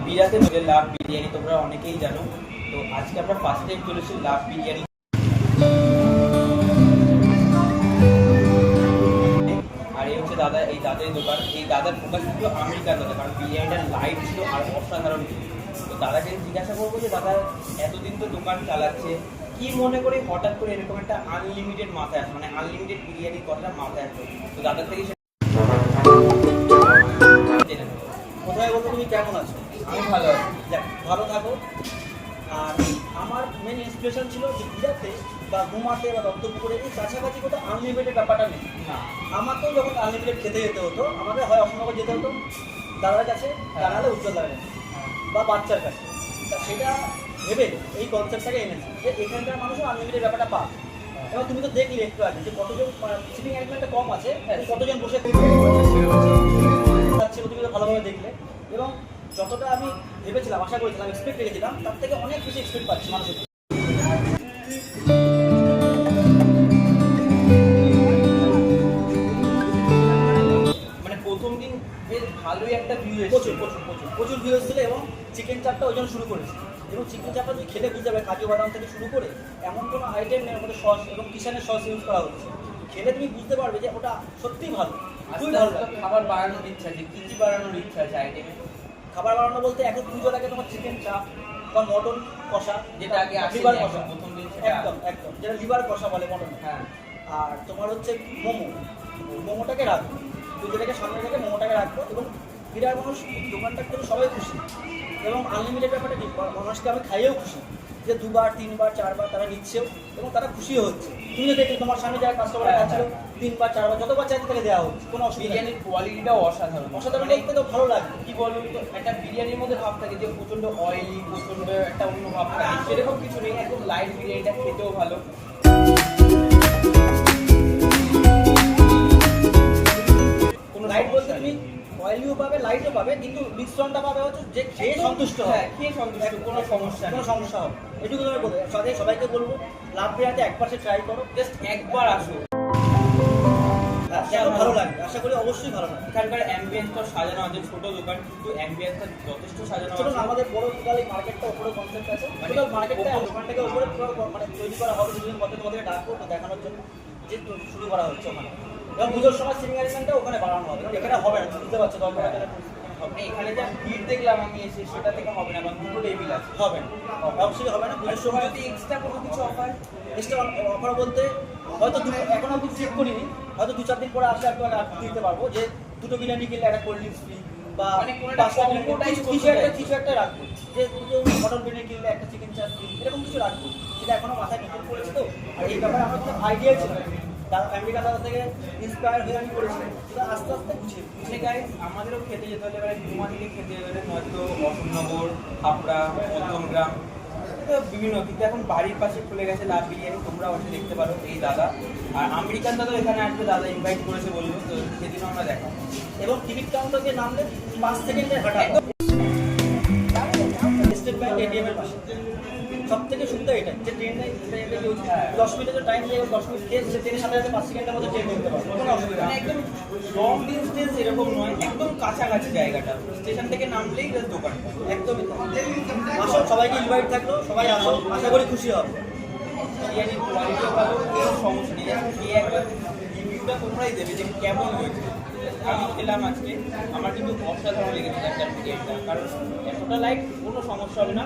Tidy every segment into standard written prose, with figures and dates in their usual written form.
বিরাতে মিলে লাভ বিরিয়ানি তোমরা অনেকেই জানো। তো আজকে আমরা ফার্স্ট টাইম চলেছি লাভ বিরিয়ানি। আর এই হচ্ছে দাদা, এই দাদার দোকান। এই দাদার ফোকাস ছিল আমেরিকান দাদা, কারণ বিরিয়ানিটার লাইট ছিল আর অসাধারণ ছিল। তো দাদাকে জিজ্ঞাসা করবো যে দাদা এতদিন তো দোকান চালাচ্ছে, কি মনে করে হঠাৎ করে এরকম একটা আনলিমিটেড মাথায় আসে, মানে আনলিমিটেড বিরিয়ানির কথাটা মাথায় আসে। তো দাদার থেকে কোথায় বলতে তুমি কেমন আছো? আমি ভালো আছি। যাক, ভালো থাকো। আর আমার মেন ইন্সপিরেশন ছিল যে বিরাতে বা ঘুমাতে বা দত্তপুকুরে এই কাছাকাছি কোথাও আনলিমিটেড ব্যাপারটা নেই। না, আমাকেও যখন আনলিমিটেড খেতে যেতে হতো, আমাকে হয় অসমনগর যেতে হতো দাদার কাছে, তা নাহলে উজ্জ্বল দাদার কাছে বা বাচ্চার কাছে। তা সেটা ভেবে এই কনসেপ্টটাকে এনেছি যে এখানকার মানুষও আনলিমিটেড ব্যাপারটা পায়। এবার তুমি তো দেখলে একটু আগে যে কতজন সিটিং অ্যারেঞ্জমেন্টটা কম আছে, কতজন বসে ছিল, তুমি তো ভালোভাবে দেখলে। এবং যতটা আমি ভেবেছিলাম, আশা করেছিলাম, এক্সপেক্ট রেখেছিলাম, তার থেকে অনেক বেশি এক্সপেক্ট পাচ্ছি মানুষের। মানে প্রথম দিন বেশ ভালোই একটা ভিউ প্রচুর প্রচুর প্রচুর প্রচুর ভিউ এসেছিল এবং চিকেন চাপটা ওই জন্য শুরু করেছি। এবং চিকেন চাপটা তুমি খেলে বুঝতে পারবে কাজু বাদাম থেকে শুরু করে এমন কোনো আইটেম নেই, ওখানে সস এবং কিষানের সস ইউজ করা হচ্ছে। খেলে তুমি বুঝতে পারবে যে ওটা সত্যিই ভালো, খুবই ভালো লাগে। খাবার বাড়ানোর ইচ্ছা আছে, কি বাড়ানোর ইচ্ছা আছে আইটেমে? খাবার বানানো বলতে এখন পুজোর আগে তোমার চিকেন চাপ বা মটন কষা, যেটা আগে লিভার আসেনি কষা, প্রথম দিন, একদম একদম যেটা লিভার কষা বলে মটন। হ্যাঁ। আর তোমার হচ্ছে মোমোটাকে রাখবো, পুজোটাকে সামনে রেখে মোমোটাকে রাখবো। এবং বিরাট মানুষ দোকানটা করে সবাই খুশি এবং আনলিমিটেড ব্যাপারটা কি মানুষকে আমি খাইয়েও খুশি যে 2বার 3বার 4বার তারা নিচ্ছেও এবং তারা খুশিও হচ্ছে। তুমি তো দেখলে তোমার সামনে যারা কাস্টমার খাচ্ছিল 3বার 4বার যতবার চাইতে তাকে দেওয়া হচ্ছে, কোনো অসুবিধা নেই। বিরিয়ানির কোয়ালিটিটাও অসাধারণ। অসাধারণ দেখতে তো ভালো লাগে। কি বলুন তো, একটা বিরিয়ানির মধ্যে ভাব থাকে যে প্রচন্ড অয়েলি, প্রচন্ড একটা অন্য ভাব থাকে, সেরকম কিছু নেই। একদম লাইট বিরিয়ানিটা খেতেও ভালো। কোনো লাইট বলতে তুমি অয়েলিও পাবে, লাইটও পাবে, কিন্তু মিশ্রণটা পাবে হচ্ছে যে খেয়ে সন্তুষ্ট হয়। হ্যাঁ, খেয়ে সন্তুষ্ট, কোনো সমস্যা নেই। কোনো সমস্যা হবে এটুকু তুমি বলবো। সবাইকে বলবো লাভ বিরিয়ানিতে একবার সে ট্রাই করো, জাস্ট একবার আসো, ভালো লাগবে। আশা করি অবশ্যই ভালো লাগবে। এখানকার অ্যাম্বিয়েন্সটা সাজানো আছে, ছোট দোকান কিন্তু অ্যাম্বিয়েন্সটা যথেষ্ট সাজানো ছোট আছে। না, আমাদের বড় টোটাল মার্কেটটা উপরে কনসেপ্ট আছে, টোটাল মার্কেটটা দোকানটাকে উপরে মানে তৈরি করা হবে। দুদিন পরে তোমাদের ডাকবো তো দেখানোর জন্য যে শুরু করা হচ্ছে ওখানে। এবং পুজোর সময় সিটিং অ্যারেঞ্জমেন্টটা ওখানে বাড়ানো হবে, এখানে হবে না, বুঝতে পারছো দরকার হবে। এখানে যা ভিড় দেখলাম আমি এসে, সেটা থেকে হবে না, কারণ দুটো টেবিল আছে। হবে না, অবশ্যই হবে না। পুজোর সময় যদি এক্সট্রা কোনো কিছু অফার, এক্সট্রা অফার বলতে হয়তো এখন আমি চেক করিনি, হয়তো 2-4 দিন পরে আসলে একটু দিতে পারবো যে 2টো বিরিয়ানি কিনলে একটা কোল্ড ড্রিঙ্কস ফ্রি বা মানে কোনো একটা combo type কিছু একটা রাখবো, যে মটন বিরিয়ানি কিনলে একটা চিকেন চাপ ফ্রি, এরকম কিছু রাখবো। সেটা এখনো মাথায় নতুন করেছি তো, আর এই ব্যাপারে আমার কোনো আইডিয়া ছিল না। আমেরিকা দাদা থেকে ইন্সপায়ার হয়ে আমি করেছি, সেটা আস্তে আস্তে বুঝিয়ে। মানে গাইস আমাদেরও খেতে যেতে হলে, এবারে ঘুমা থেকে খেতে যেতে নয়তো অশোকনগর, হাবড়া, মধ্যমগ্রাম, বিভিন্ন, কিন্তু এখন বাড়ির পাশে খুলে গেছে লাভ বিরিয়ানি, তোমরা বসে দেখতে পারো। এই দাদা আর আমেরিকান দাদা এখানে আসবে, দাদা ইনভাইট করেছে বললো, তো সেদিন আমরা দেখা। এবং টিকিট কাউন্টারকে নামলে 5 সেকেন্ডের হাঁটা, স্টেট ব্যাংক এটিএম এর পাশে। সব থেকে সুবিধা এটা যে ট্রেনে 10 মিনিটের টাইম দিয়ে 10 মিনিট খেয়ে সে ট্রেনের সাথে সাথে 5 সেকেন্ডের মধ্যে ট্রেন নিতে পারবে, কোনো অসুবিধা মানে নেই। একদম লং ডিস্টেন্স এরকম নয়, একদম কাছাকাছি জায়গাটা, স্টেশন থেকে নামলেই জাস্ট দোকানটা। একদমই আসো, সবাইকে ইনভাইট থাকলো, সবাই আসো, আশা করি খুশি হবে। বিরিয়ানির কোয়ালিটিও ভালো, কোনো সমস্যা নেই। খেয়ে একবার রিভিউটা তোমরাই দেবে যে কেমন হয়েছে। আমি খেলাম আজকে, আমার কিন্তু অসাধারণ লেগেছে একটা বিরিয়ানিটা, কারণ এতটা লাইট, কোনো সমস্যা হবে না।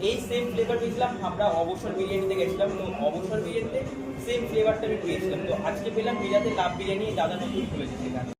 এই সেম ফ্লেভার পেয়েছিলাম আমরা অবসর বিরিয়ানিতে গেছিলাম, তো অবসর বিরিয়ানিতে সেম ফ্লেভারটা আমি পেয়েছিলাম। তো আজকে পেলাম বিরাতে লাভ বিরিয়ানি, দাদা নতুন খুলেছে সেখানে।